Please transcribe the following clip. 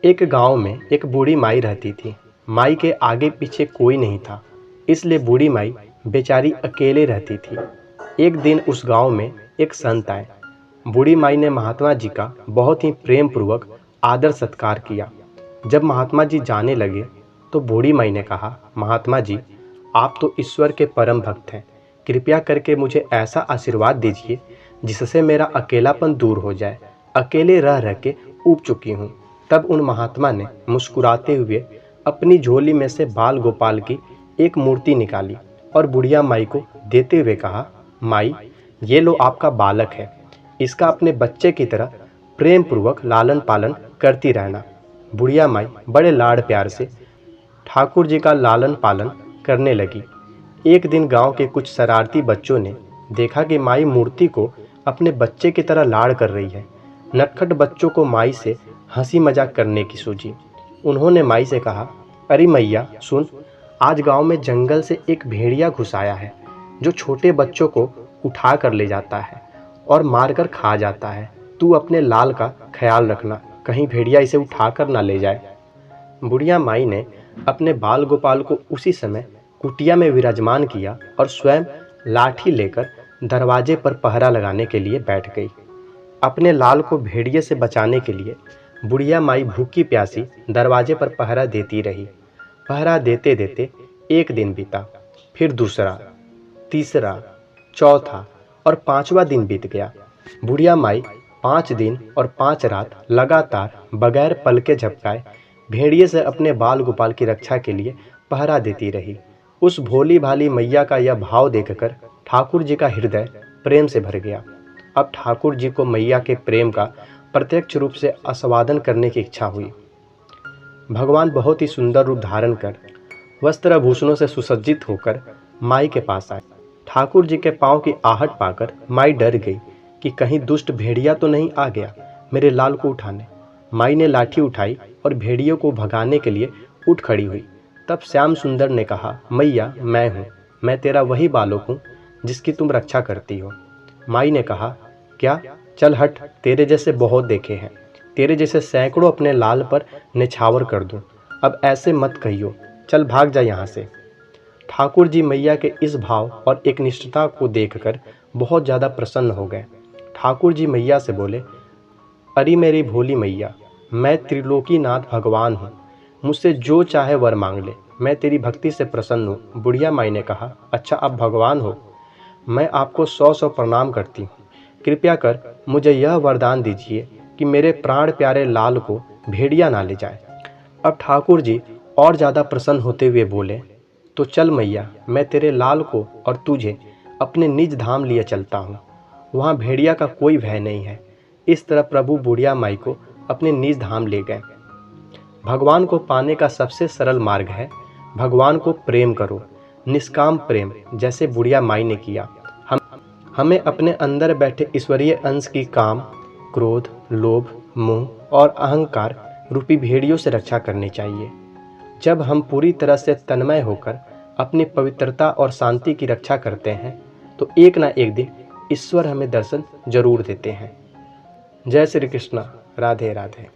एक गांव में एक बूढ़ी माई रहती थी। माई के आगे पीछे कोई नहीं था, इसलिए बूढ़ी माई बेचारी अकेले रहती थी। एक दिन उस गांव में एक संत आए। बूढ़ी माई ने महात्मा जी का बहुत ही प्रेम पूर्वक आदर सत्कार किया। जब महात्मा जी जाने लगे तो बूढ़ी माई ने कहा, महात्मा जी, आप तो ईश्वर के परम भक्त हैं। कृपया करके मुझे ऐसा आशीर्वाद दीजिए जिससे मेरा अकेलापन दूर हो जाए। अकेले रह रह के ऊब चुकी हूँ। तब उन महात्मा ने मुस्कुराते हुए अपनी झोली में से बाल गोपाल की एक मूर्ति निकाली और बुढ़िया माई को देते हुए कहा, माई, ये लो आपका बालक है। इसका अपने बच्चे की तरह प्रेम पूर्वक लालन पालन करती रहना। बुढ़िया माई बड़े लाड़ प्यार से ठाकुर जी का लालन पालन करने लगी। एक दिन गांव के कुछ शरारती बच्चों ने देखा कि माई मूर्ति को अपने बच्चे की तरह लाड़ कर रही है। नटखट बच्चों को माई से हंसी मजाक करने की सूझी। उन्होंने माई से कहा, अरे मैया सुन, आज गांव में जंगल से एक भेड़िया घुस आया है जो छोटे बच्चों को उठा कर ले जाता है और मारकर खा जाता है। तू अपने लाल का ख्याल रखना, कहीं भेड़िया इसे उठा कर ना ले जाए। बुढ़िया माई ने अपने बाल गोपाल को उसी समय कुटिया में विराजमान किया और स्वयं लाठी लेकर दरवाजे पर पहरा लगाने के लिए बैठ गई। अपने लाल को भेड़िए से बचाने के लिए बुढ़िया माई भूखी प्यासी दरवाजे पर पहरा देती रही। पहरा देते देते एक दिन बीता, फिर दूसरा, तीसरा, चौथा और पांचवा दिन बीत गया। बुढ़िया माई 5 दिन और 5 रात लगातार बगैर पलके झपकाए भेड़िए से अपने बाल गोपाल की रक्षा के लिए पहरा देती रही। उस भोली भाली मैया का यह भाव देखकर ठाकुर जी का हृदय प्रेम से भर गया। अब ठाकुर जी को मैया के प्रेम का प्रत्यक्ष रूप से आस्वादन करने की इच्छा हुई। भगवान बहुत ही सुंदर रूप धारण कर वस्त्र आभूषणों से सुसज्जित होकर माई के पास आए। ठाकुर जी के पांव की आहट पाकर माई डर गई कि कहीं दुष्ट भेड़िया तो नहीं आ गया मेरे लाल को उठाने। माई ने लाठी उठाई और भेड़ियों को भगाने के लिए उठ खड़ी हुई। तब श्याम सुंदर ने कहा, मैया मैं हूँ, मैं तेरा वही बालक हूँ जिसकी तुम रक्षा करती हो। माई ने कहा, क्या? चल हट, तेरे जैसे बहुत देखे हैं, तेरे जैसे सैकड़ों अपने लाल पर निछावर कर दूं। अब ऐसे मत कहियो, चल भाग जा यहाँ से। ठाकुर जी मैया के इस भाव और एक निष्ठता को देखकर बहुत ज़्यादा प्रसन्न हो गए। ठाकुर जी मैया से बोले, अरे मेरी भोली मैया, मैं त्रिलोकीनाथ भगवान हूँ, मुझसे जो चाहे वर मांग ले, मैं तेरी भक्ति से प्रसन्न हूँ। बुढ़िया माई ने कहा, अच्छा आप भगवान हो, मैं आपको 100 प्रणाम करती हूँ। कृपया कर मुझे यह वरदान दीजिए कि मेरे प्राण प्यारे लाल को भेड़िया ना ले जाए। अब ठाकुर जी और ज़्यादा प्रसन्न होते हुए बोले, तो चल मैया, मैं तेरे लाल को और तुझे अपने निज धाम लिए चलता हूँ, वहाँ भेड़िया का कोई भय नहीं है। इस तरह प्रभु बुढ़िया माई को अपने निज धाम ले गए। भगवान को पाने का सबसे सरल मार्ग है भगवान को प्रेम करो, निष्काम प्रेम, जैसे बुढ़िया माई ने किया। हमें अपने अंदर बैठे ईश्वरीय अंश की काम, क्रोध, लोभ, मोह और अहंकार रूपी भेड़ियों से रक्षा करनी चाहिए। जब हम पूरी तरह से तन्मय होकर अपनी पवित्रता और शांति की रक्षा करते हैं तो एक ना एक दिन ईश्वर हमें दर्शन जरूर देते हैं। जय श्री कृष्णा। राधे राधे।